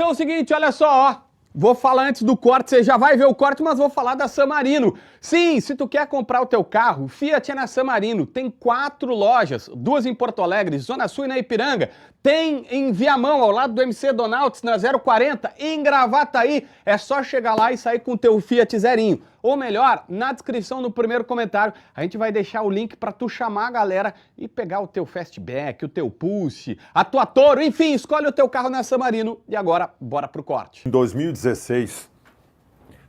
Então é o seguinte, olha só, ó. Vou falar antes do corte, você já vai ver o corte, mas vou falar da San Marino. Sim, se tu quer comprar o teu carro, Fiat é na San Marino. Tem 4 lojas, 2 em Porto Alegre, Zona Sul e na Ipiranga. Tem em Viamão, ao lado do MC Donalds, na 040, em Gravataí. É só chegar lá e sair com o teu Fiat zerinho. Ou melhor, na descrição no primeiro comentário, a gente vai deixar o link para tu chamar a galera e pegar o teu Fastback, o teu Pulse, a tua Toro, enfim, escolhe o teu carro na San Marino. E agora, bora pro corte. Em 2016,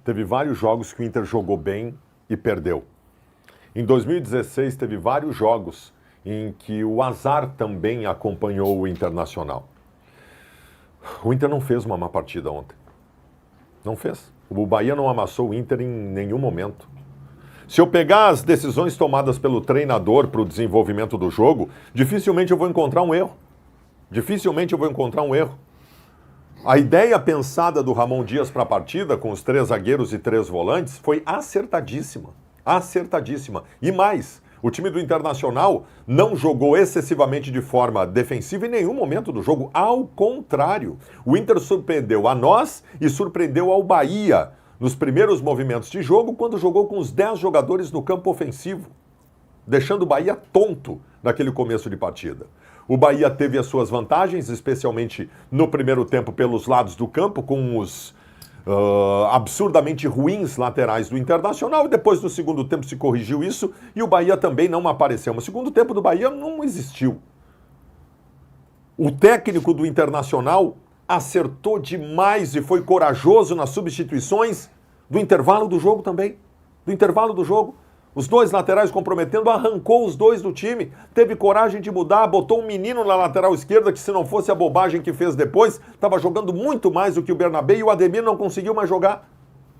teve vários jogos que o Inter jogou bem e perdeu. Em 2016, teve vários jogos em que o azar também acompanhou o Internacional. O Inter não fez uma má partida ontem. Não fez. O Bahia não amassou o Inter em nenhum momento. Se eu pegar as decisões tomadas pelo treinador para o desenvolvimento do jogo, dificilmente eu vou encontrar um erro. Dificilmente eu vou encontrar um erro. A ideia pensada do Ramon Dias para a partida, com os 3 zagueiros e 3 volantes, foi acertadíssima. Acertadíssima. E mais, o time do Internacional não jogou excessivamente de forma defensiva em nenhum momento do jogo. Ao contrário, o Inter surpreendeu a nós e surpreendeu ao Bahia nos primeiros movimentos de jogo, quando jogou com os 10 jogadores no campo ofensivo, deixando o Bahia tonto naquele começo de partida. O Bahia teve as suas vantagens, especialmente no primeiro tempo pelos lados do campo, com os absurdamente ruins laterais do Internacional, e depois no segundo tempo se corrigiu isso e o Bahia também não apareceu. Mas o segundo tempo do Bahia não existiu. O técnico do Internacional acertou demais e foi corajoso nas substituições do intervalo do jogo também. Do intervalo do jogo. Os 2 laterais comprometendo, arrancou os 2 do time, teve coragem de mudar, botou um menino na lateral esquerda que, se não fosse a bobagem que fez depois, estava jogando muito mais do que o Bernabé, e o Ademir não conseguiu mais jogar.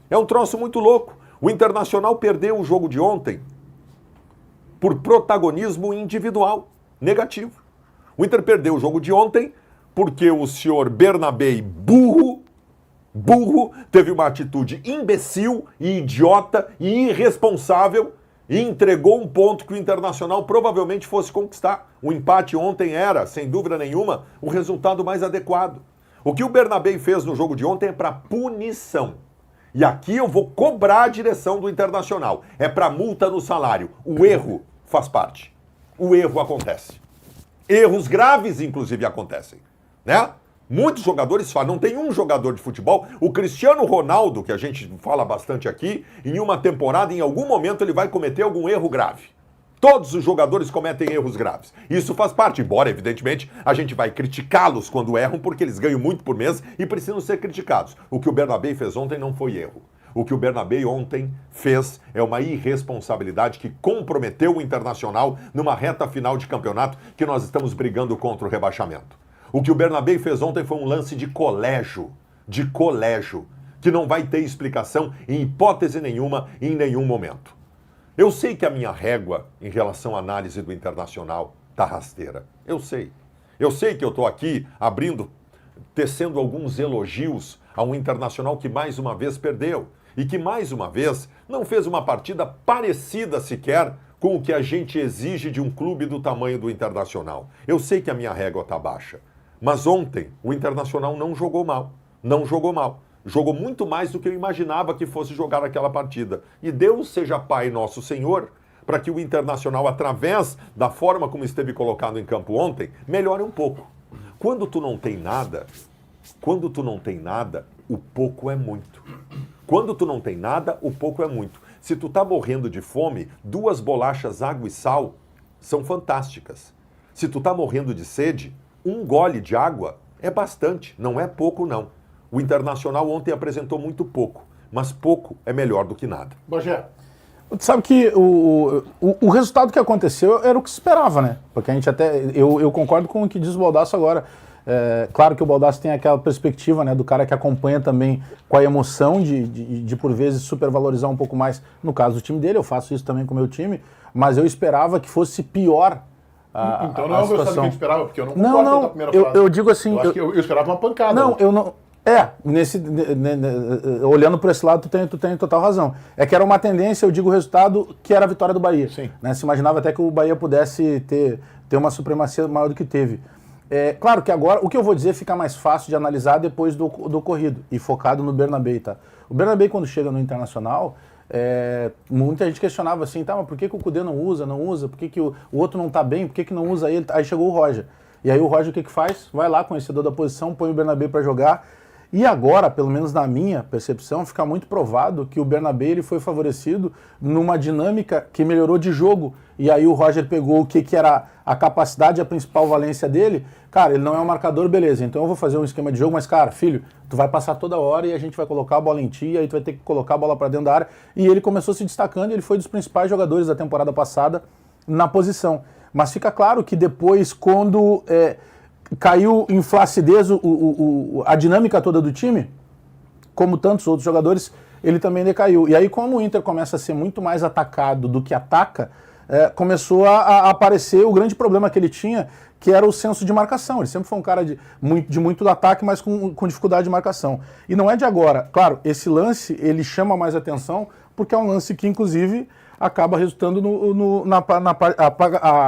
É um troço muito louco. O Internacional perdeu o jogo de ontem por protagonismo individual negativo. O Inter perdeu o jogo de ontem porque o senhor Bernabé, burro, teve uma atitude imbecil e idiota e irresponsável e entregou um ponto que o Internacional provavelmente fosse conquistar. O empate ontem era, sem dúvida nenhuma, o resultado mais adequado. O que o Bernabé fez no jogo de ontem é para punição. E aqui eu vou cobrar a direção do Internacional. É para multa no salário. O erro faz parte. O erro acontece. Erros graves, inclusive, acontecem, né? Muitos jogadores falam, não tem um jogador de futebol, o Cristiano Ronaldo, que a gente fala bastante aqui, em uma temporada, em algum momento, ele vai cometer algum erro grave. Todos os jogadores cometem erros graves. Isso faz parte, embora, evidentemente, a gente vai criticá-los quando erram, porque eles ganham muito por mês e precisam ser criticados. O que o Bernabé fez ontem não foi erro. O que o Bernabé ontem fez é uma irresponsabilidade que comprometeu o Internacional numa reta final de campeonato que nós estamos brigando contra o rebaixamento. O que o Bernabé fez ontem foi um lance de colégio, que não vai ter explicação em hipótese nenhuma, em nenhum momento. Eu sei que a minha régua em relação à análise do Internacional tá rasteira. Eu sei. Eu sei que eu estou aqui tecendo alguns elogios a um Internacional que mais uma vez perdeu e que mais uma vez não fez uma partida parecida sequer com o que a gente exige de um clube do tamanho do Internacional. Eu sei que a minha régua tá baixa. Mas ontem o Internacional não jogou mal. Não jogou mal. Jogou muito mais do que eu imaginava que fosse jogar aquela partida. E Deus seja Pai Nosso Senhor, para que o Internacional, através da forma como esteve colocado em campo ontem, melhore um pouco. Quando tu não tem nada, o pouco é muito. Quando tu não tem nada, o pouco é muito. Se tu tá morrendo de fome, 2 bolachas, água e sal são fantásticas. Se tu tá morrendo de sede, 1 gole de água é bastante, não é pouco não. O Internacional ontem apresentou muito pouco, mas pouco é melhor do que nada. Bagé, tu sabe que o resultado que aconteceu era o que se esperava, né? Porque a gente eu concordo com o que diz o Baldasso agora. Claro que o Baldasso tem aquela perspectiva, né, do cara que acompanha também com a emoção de por vezes supervalorizar um pouco mais, no caso do time dele, eu faço isso também com o meu time, mas eu esperava que fosse pior. Então não é o resultado que a gente esperava, porque eu não concordo com a primeira frase. Eu digo assim... Eu esperava uma pancada. Não, eu não... olhando por esse lado, tu tem total razão. É que era uma tendência, eu digo o resultado, que era a vitória do Bahia. Sim. Né? Se imaginava até que o Bahia pudesse ter uma supremacia maior do que teve. Claro que agora, o que eu vou dizer fica mais fácil de analisar depois do ocorrido e focado no Bernabéu, tá? O Bernabéu, quando chega no Internacional, muita gente questionava assim, tá, mas por que o Kudê não usa? Por que o outro não tá bem? Por que não usa ele? Aí chegou o Roger. E aí o Roger o que faz? Vai lá, conhecedor da posição, põe o Bernabéu para jogar. E agora, pelo menos na minha percepção, fica muito provado que o Bernabéu ele foi favorecido numa dinâmica que melhorou de jogo. E aí o Roger pegou o que era a capacidade, a principal valência dele. Cara, ele não é um marcador, beleza, então eu vou fazer um esquema de jogo, mas cara, filho, tu vai passar toda hora e a gente vai colocar a bola em ti, aí tu vai ter que colocar a bola para dentro da área. E ele começou se destacando e ele foi dos principais jogadores da temporada passada na posição. Mas fica claro que depois, quando caiu em flacidez a dinâmica toda do time, como tantos outros jogadores, ele também decaiu. E aí, como o Inter começa a ser muito mais atacado do que ataca, começou a aparecer o grande problema que ele tinha, que era o senso de marcação. Ele sempre foi um cara de muito ataque, mas com dificuldade de marcação. E não é de agora. Claro, esse lance, ele chama mais atenção, porque é um lance que, inclusive, acaba resultando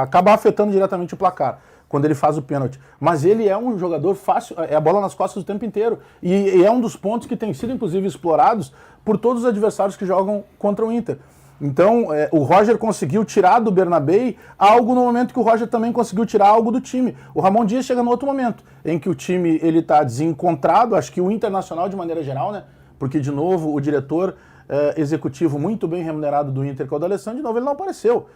acaba afetando diretamente o placar, quando ele faz o pênalti. Mas ele é um jogador fácil, é a bola nas costas o tempo inteiro. E é um dos pontos que tem sido, inclusive, explorados por todos os adversários que jogam contra o Inter. Então, o Roger conseguiu tirar do Bernabéu algo no momento que o Roger também conseguiu tirar algo do time. O Ramon Dias chega no outro momento, em que o time está desencontrado, acho que o Internacional de maneira geral, né? Porque, de novo, o diretor executivo muito bem remunerado do Inter, que é o D'Alessandro, de novo ele não apareceu.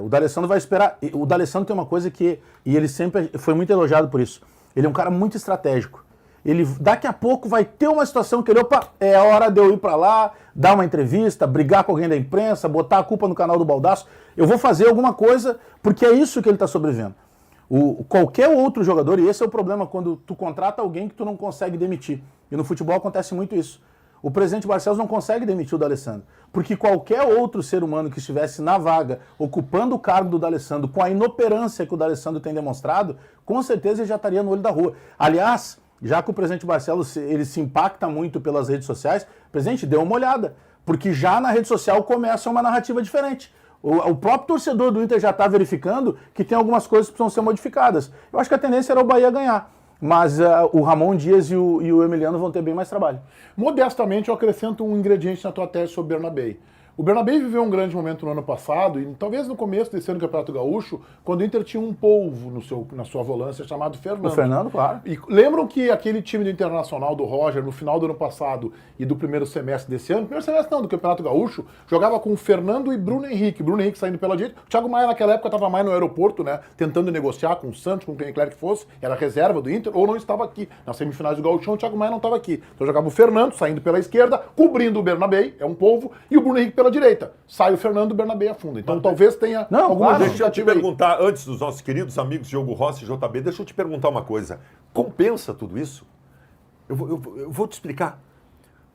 O D'Alessandro vai esperar. O D'Alessandro tem uma coisa que, e ele sempre foi muito elogiado por isso, ele é um cara muito estratégico. Ele daqui a pouco vai ter uma situação que ele, opa, é hora de eu ir para lá, dar uma entrevista, brigar com alguém da imprensa, botar a culpa no canal do Baldasso. Eu vou fazer alguma coisa, porque é isso que ele está sobrevivendo. Qualquer outro jogador, e esse é o problema quando tu contrata alguém que tu não consegue demitir. E no futebol acontece muito isso. O presidente Barcelos não consegue demitir o D'Alessandro, porque qualquer outro ser humano que estivesse na vaga, ocupando o cargo do D'Alessandro, com a inoperância que o D'Alessandro tem demonstrado, com certeza ele já estaria no olho da rua. Aliás, já que o presidente Barcelos ele se impacta muito pelas redes sociais, presidente, dê uma olhada, porque já na rede social começa uma narrativa diferente. O próprio torcedor do Inter já está verificando que tem algumas coisas que precisam ser modificadas. Eu acho que a tendência era o Bahia ganhar. Mas o Ramon Dias e o Emiliano vão ter bem mais trabalho. Modestamente, eu acrescento um ingrediente na tua tese sobre o Bernabéu. O Bernabéu viveu um grande momento no ano passado, e talvez no começo desse ano do Campeonato Gaúcho, quando o Inter tinha um polvo na sua volância chamado Fernando. O Fernando, claro. E lembram que aquele time do Internacional, do Roger, no final do ano passado e do primeiro semestre desse ano, primeiro semestre não, do Campeonato Gaúcho, jogava com o Fernando e Bruno Henrique. Bruno Henrique saindo pela direita. O Thiago Maia naquela época estava mais no aeroporto, né, tentando negociar com o Santos, com quem quer que fosse, era reserva do Inter, ou não estava aqui. Nas semifinais do Gaúchão, o Thiago Maia não estava aqui. Então jogava o Fernando, saindo pela esquerda, cobrindo o Bernabéu, é um polvo, e o Bruno Henrique pela direita. Sai o Fernando, o Bernabéu afunda. Então talvez tenha alguma coisa. Deixa eu te perguntar, antes dos nossos queridos amigos Diogo Rossi e JB, deixa eu te perguntar uma coisa. Compensa tudo isso? Eu vou te explicar.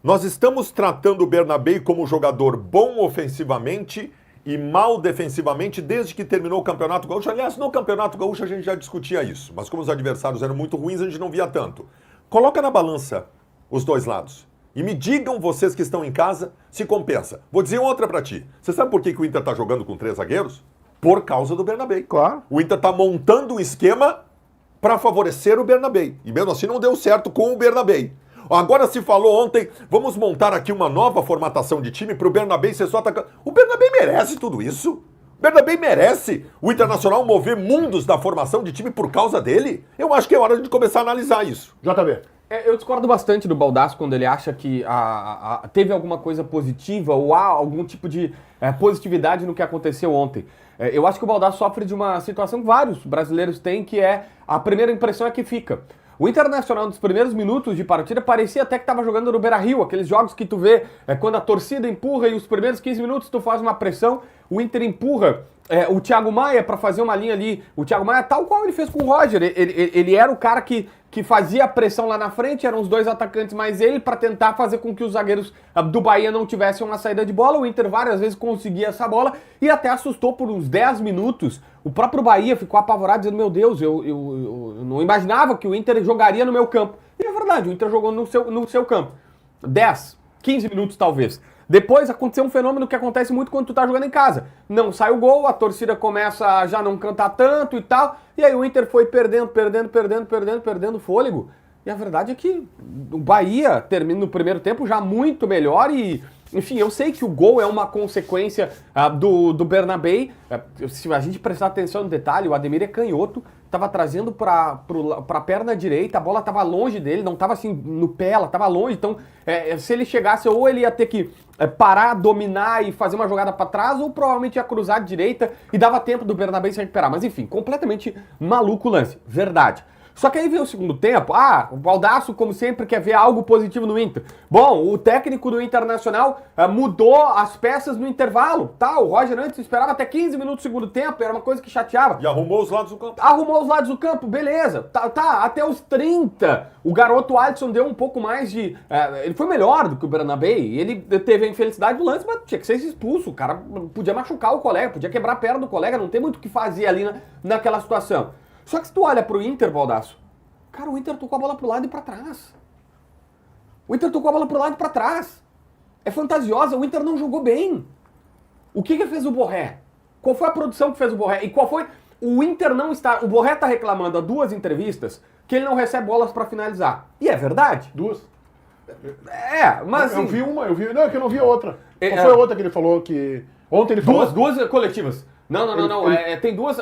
Nós estamos tratando o Bernabéu como jogador bom ofensivamente e mal defensivamente desde que terminou o Campeonato Gaúcho. Aliás, no Campeonato Gaúcho a gente já discutia isso, mas como os adversários eram muito ruins, a gente não via tanto. Coloca na balança os dois lados. E me digam vocês que estão em casa se compensa. Vou dizer outra pra ti. Você sabe por que o Inter tá jogando com 3 zagueiros? Por causa do Bernabéu. Claro. O Inter tá montando um esquema para favorecer o Bernabéu. E mesmo assim não deu certo com o Bernabéu. Agora se falou ontem, vamos montar aqui uma nova formatação de time pro Bernabéu ser só atacante. O Bernabéu merece tudo isso? O Bernabéu merece o Internacional mover mundos da formação de time por causa dele? Eu acho que é hora de começar a analisar isso. JB. Eu discordo bastante do Baldasso quando ele acha que teve alguma coisa positiva ou há algum tipo de positividade no que aconteceu ontem. Eu acho que o Baldasso sofre de uma situação que vários brasileiros têm, que é a primeira impressão é que fica. O Internacional, nos primeiros minutos de partida, parecia até que estava jogando no Beira-Rio, aqueles jogos que tu vê quando a torcida empurra e os primeiros 15 minutos tu faz uma pressão, o Inter empurra o Thiago Maia para fazer uma linha ali. O Thiago Maia, tal qual ele fez com o Roger, ele era o cara que fazia a pressão lá na frente, eram os dois atacantes mais ele, para tentar fazer com que os zagueiros do Bahia não tivessem uma saída de bola. O Inter várias vezes conseguia essa bola e até assustou por uns 10 minutos. O próprio Bahia ficou apavorado, dizendo, meu Deus, eu não imaginava que o Inter jogaria no meu campo. E é verdade, o Inter jogou no seu campo. 10, 15 minutos talvez. Depois aconteceu um fenômeno que acontece muito quando tu tá jogando em casa. Não sai o gol, a torcida começa a já não cantar tanto e tal, e aí o Inter foi perdendo fôlego. E a verdade é que o Bahia termina no primeiro tempo já muito melhor e, enfim, eu sei que o gol é uma consequência do Bernabé. Se a gente prestar atenção no detalhe, o Ademir é canhoto, estava trazendo para a perna direita, a bola estava longe dele, não estava assim no pé, ela estava longe, então se ele chegasse ou ele ia ter que parar, dominar e fazer uma jogada para trás, ou provavelmente ia cruzar de direita e dava tempo do Bernabé se recuperar. Mas enfim, completamente maluco o lance, verdade. Só que aí veio o segundo tempo, o Baldasso, como sempre, quer ver algo positivo no Inter. Bom, o técnico do Internacional mudou as peças no intervalo, tá? O Roger antes esperava até 15 minutos do segundo tempo, era uma coisa que chateava. E arrumou os lados do campo. Arrumou os lados do campo, beleza. Tá, até os 30, o garoto Alisson deu um pouco mais de... ele foi melhor do que o Bernabé, ele teve a infelicidade do lance, mas tinha que ser expulso, o cara podia machucar o colega, podia quebrar a perna do colega, não tem muito o que fazer ali naquela situação. Só que se tu olha pro Inter, Baldasso, cara, o Inter tocou a bola pro lado e pra trás. O Inter tocou a bola pro lado e pra trás. É fantasiosa, o Inter não jogou bem. O que fez o Borré? Qual foi a produção que fez o Borré? E qual foi... O Inter não está... O Borré tá reclamando há 2 entrevistas que ele não recebe bolas pra finalizar. E é verdade. 2. Mas... Eu assim, vi uma, Não, é que eu não vi a outra. Qual foi a outra que ele falou que... Ontem ele falou... Duas coletivas. Não. Tem duas.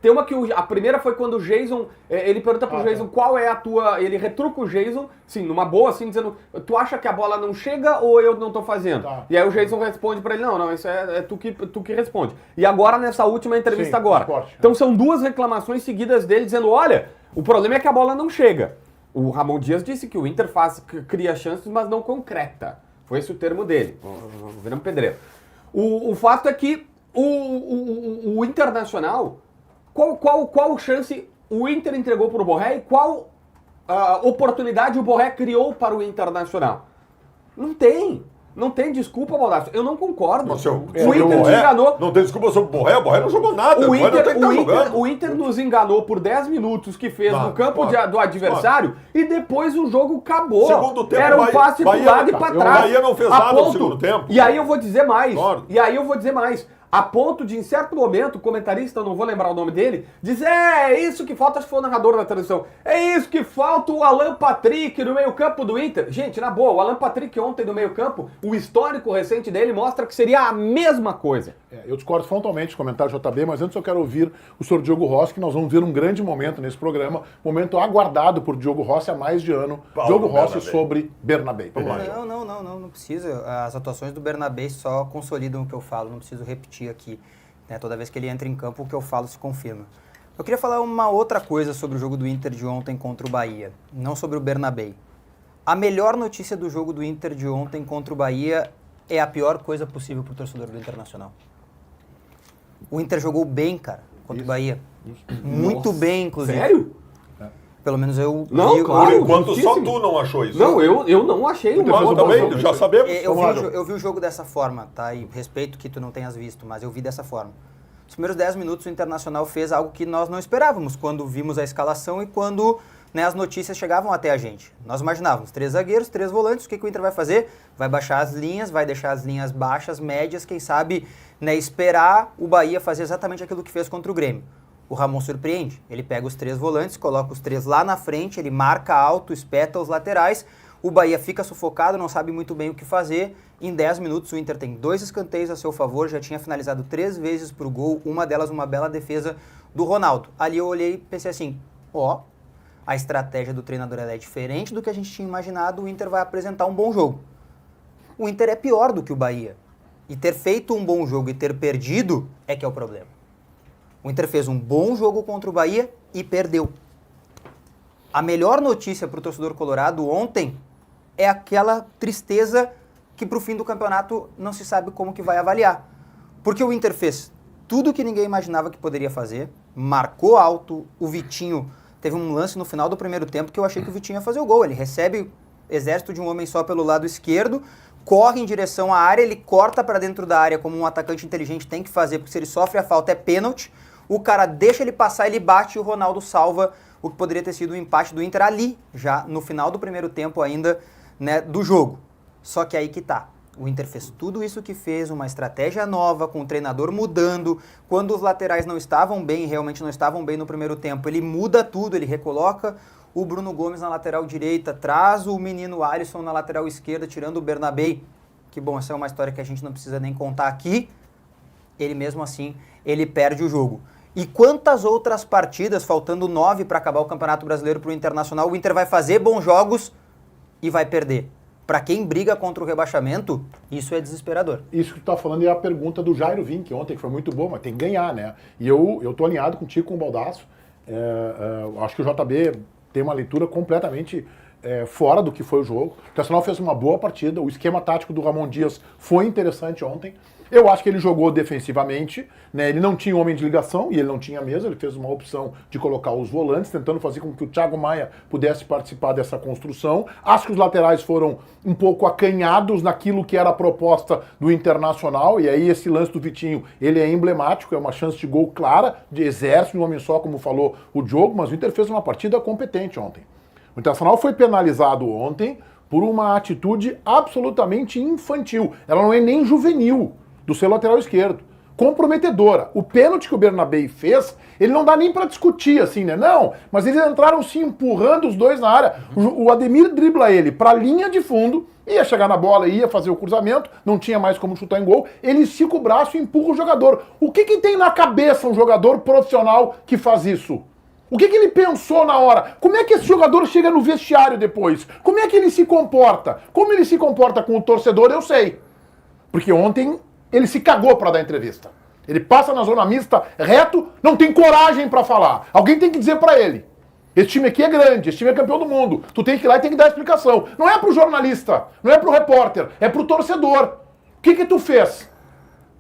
Tem uma que a primeira foi quando o Jason, ele pergunta pro Jason qual é a tua, ele retruca o Jason, sim, numa boa, assim, dizendo, tu acha que a bola não chega ou eu não tô fazendo? Tá. E aí o Jason responde pra ele, não, isso é tu que responde. E agora nessa última entrevista agora. Esporte, então são 2 reclamações seguidas dele dizendo, olha, o problema é que a bola não chega. O Ramon Dias disse que o Inter cria chances, mas não concreta. Foi esse o termo dele. Viramos pedreiro. O fato é que o Internacional, qual chance o Inter entregou para o Borré e qual oportunidade o Borré criou para o Internacional? Não tem desculpa, Baldasso. Eu não concordo. O Inter te enganou. Não tem desculpa sobre o Borré não jogou nada. O Inter nos enganou por 10 minutos que fez no campo do adversário e depois o jogo acabou. Segundo tempo, era um passe pro lado e pra trás. O Bahia não fez nada no segundo tempo. E aí eu vou dizer mais. A ponto de, em certo momento, o comentarista, eu não vou lembrar o nome dele, diz, é isso que falta, acho que foi o narrador da transmissão, é isso que falta o Alan Patrick no meio-campo do Inter. Gente, na boa, o Alan Patrick ontem no meio-campo, o histórico recente dele mostra que seria a mesma coisa. Eu discordo frontalmente do comentário JB, mas antes eu quero ouvir o senhor Diogo Rossi, que nós vamos ver um grande momento nesse programa, momento aguardado por Diogo Rossi há mais de ano. Diogo Rossi sobre Bernabé. Vamos lá. Não precisa. As atuações do Bernabé só consolidam o que eu falo, não preciso repetir aqui. Né? Toda vez que ele entra em campo, o que eu falo se confirma. Eu queria falar uma outra coisa sobre o jogo do Inter de ontem contra o Bahia, não sobre o Bernabé. A melhor notícia do jogo do Inter de ontem contra o Bahia é a pior coisa possível para o torcedor do Internacional. O Inter jogou bem, cara, contra o Bahia. Muito bem, inclusive. Sério? Pelo menos eu... Não, claro. Por enquanto, só tu não achou isso. Não, eu não achei o Mano também, já sabemos. Eu vi o jogo dessa forma, tá? E respeito que tu não tenhas visto, mas eu vi dessa forma. Nos primeiros 10 minutos, o Internacional fez algo que nós não esperávamos quando vimos a escalação e quando as notícias chegavam até a gente. Nós imaginávamos 3 zagueiros, 3 volantes, o que o Inter vai fazer? Vai baixar as linhas, vai deixar as linhas baixas, médias, quem sabe esperar o Bahia fazer exatamente aquilo que fez contra o Grêmio. O Ramon surpreende, ele pega os 3 volantes, coloca os 3 lá na frente, ele marca alto, espeta os laterais, o Bahia fica sufocado, não sabe muito bem o que fazer. Em 10 minutos o Inter tem 2 escanteios a seu favor, já tinha finalizado 3 vezes pro gol, uma delas uma bela defesa do Ronaldo. Ali eu olhei e pensei assim, a estratégia do treinador é diferente do que a gente tinha imaginado, o Inter vai apresentar um bom jogo. O Inter é pior do que o Bahia. E ter feito um bom jogo e ter perdido é que é o problema. O Inter fez um bom jogo contra o Bahia e perdeu. A melhor notícia para o torcedor colorado ontem é aquela tristeza que para o fim do campeonato não se sabe como que vai avaliar. Porque o Inter fez tudo que ninguém imaginava que poderia fazer, marcou alto, o Vitinho teve um lance no final do primeiro tempo que eu achei que o Vitinho ia fazer o gol. Ele recebe exército de um homem só pelo lado esquerdo, corre em direção à área, ele corta para dentro da área como um atacante inteligente tem que fazer, porque se ele sofre a falta é pênalti. O cara deixa ele passar, ele bate e o Ronaldo salva o que poderia ter sido um empate do Inter ali, já no final do primeiro tempo ainda, do jogo. Só que aí que tá. O Inter fez tudo isso que fez, uma estratégia nova, com o treinador mudando. Quando os laterais não estavam bem, realmente não estavam bem no primeiro tempo, ele muda tudo, ele recoloca o Bruno Gomes na lateral direita, traz o menino Alisson na lateral esquerda, tirando o Bernabé, que bom, essa é uma história que a gente não precisa nem contar aqui. Ele mesmo assim, ele perde o jogo. E quantas outras partidas, faltando 9 para acabar o Campeonato Brasileiro para o Internacional, o Inter vai fazer bons jogos e vai perder? Para quem briga contra o rebaixamento, isso é desesperador. Isso que tu tá falando é a pergunta do Jairo Vink ontem, que foi muito boa, mas tem que ganhar, né? E eu tô alinhado contigo com o Baldasso. Acho que o JB tem uma leitura completamente fora do que foi o jogo. O Internacional fez uma boa partida, o esquema tático do Ramon Dias foi interessante ontem. Eu acho que ele jogou defensivamente, né? Ele não tinha homem de ligação, e ele não tinha mesmo, ele fez uma opção de colocar os volantes, tentando fazer com que o Thiago Maia pudesse participar dessa construção. Acho que os laterais foram um pouco acanhados naquilo que era a proposta do Internacional, e aí esse lance do Vitinho, ele é emblemático, é uma chance de gol clara, de exército, de um homem só, como falou o Diogo, mas o Inter fez uma partida competente ontem. O Internacional foi penalizado ontem por uma atitude absolutamente infantil. Ela não é nem juvenil, do seu lateral esquerdo. Comprometedora. O pênalti que o Bernabé fez, ele não dá nem pra discutir, assim, né? Não, mas eles entraram se empurrando os dois na área. O Ademir dribla ele pra linha de fundo, ia chegar na bola, ia fazer o cruzamento, não tinha mais como chutar em gol, ele estica o braço e empurra o jogador. O que tem na cabeça um jogador profissional que faz isso? O que ele pensou na hora? Como é que esse jogador chega no vestiário depois? Como é que ele se comporta? Como ele se comporta com o torcedor, eu sei. Porque ontem ele se cagou para dar entrevista. Ele passa na zona mista reto, não tem coragem para falar. Alguém tem que dizer para ele. Esse time aqui é grande, esse time é campeão do mundo. Tu tem que ir lá e tem que dar explicação. Não é pro jornalista, não é pro repórter, é pro torcedor. O que tu fez?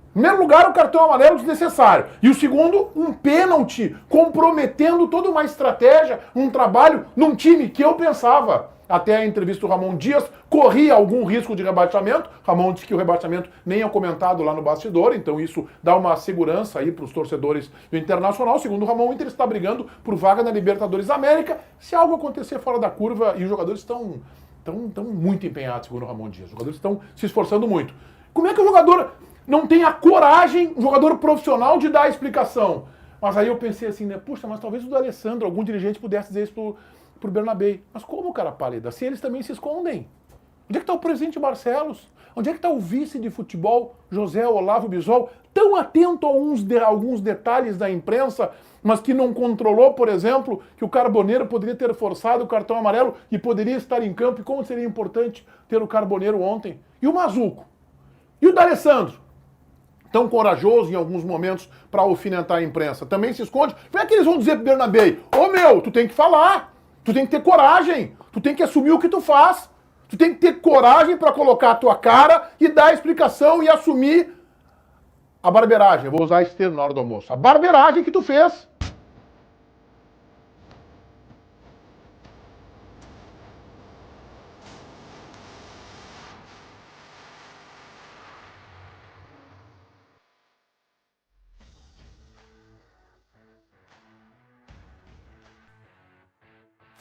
Em primeiro lugar, o cartão amarelo desnecessário. E o segundo, um pênalti comprometendo toda uma estratégia, um trabalho num time que eu pensava, até a entrevista do Ramon Dias, corria algum risco de rebaixamento. Ramon disse que o rebaixamento nem é comentado lá no bastidor, então isso dá uma segurança aí para os torcedores do Internacional. Segundo o Ramon, o Inter está brigando por vaga na Libertadores da América. Se algo acontecer fora da curva, e os jogadores estão muito empenhados, segundo o Ramon Dias. Os jogadores estão se esforçando muito. Como é que o jogador não tem a coragem, um jogador profissional, de dar a explicação? Mas aí eu pensei assim, né? Puxa, mas talvez o D'Alessandro, algum dirigente, pudesse dizer isso pro Bernabé. Mas como, cara pálida? Se eles também se escondem. Onde é que está o presidente Barcelos? Onde é que está o vice de futebol, José Olavo Bisol, tão atento a alguns detalhes da imprensa, mas que não controlou, por exemplo, que o Carboneiro poderia ter forçado o cartão amarelo e poderia estar em campo, e como seria importante ter o Carboneiro ontem? E o Mazuco? E o D'Alessandro? Tão corajoso em alguns momentos para alfinetar a imprensa. Também se esconde. Como é que eles vão dizer pro Bernabé? Ô meu, tu tem que falar. Tu tem que ter coragem. Tu tem que assumir o que tu faz. Tu tem que ter coragem para colocar a tua cara e dar a explicação e assumir a barbeiragem. Eu vou usar esse termo na hora do almoço. A barbeiragem que tu fez.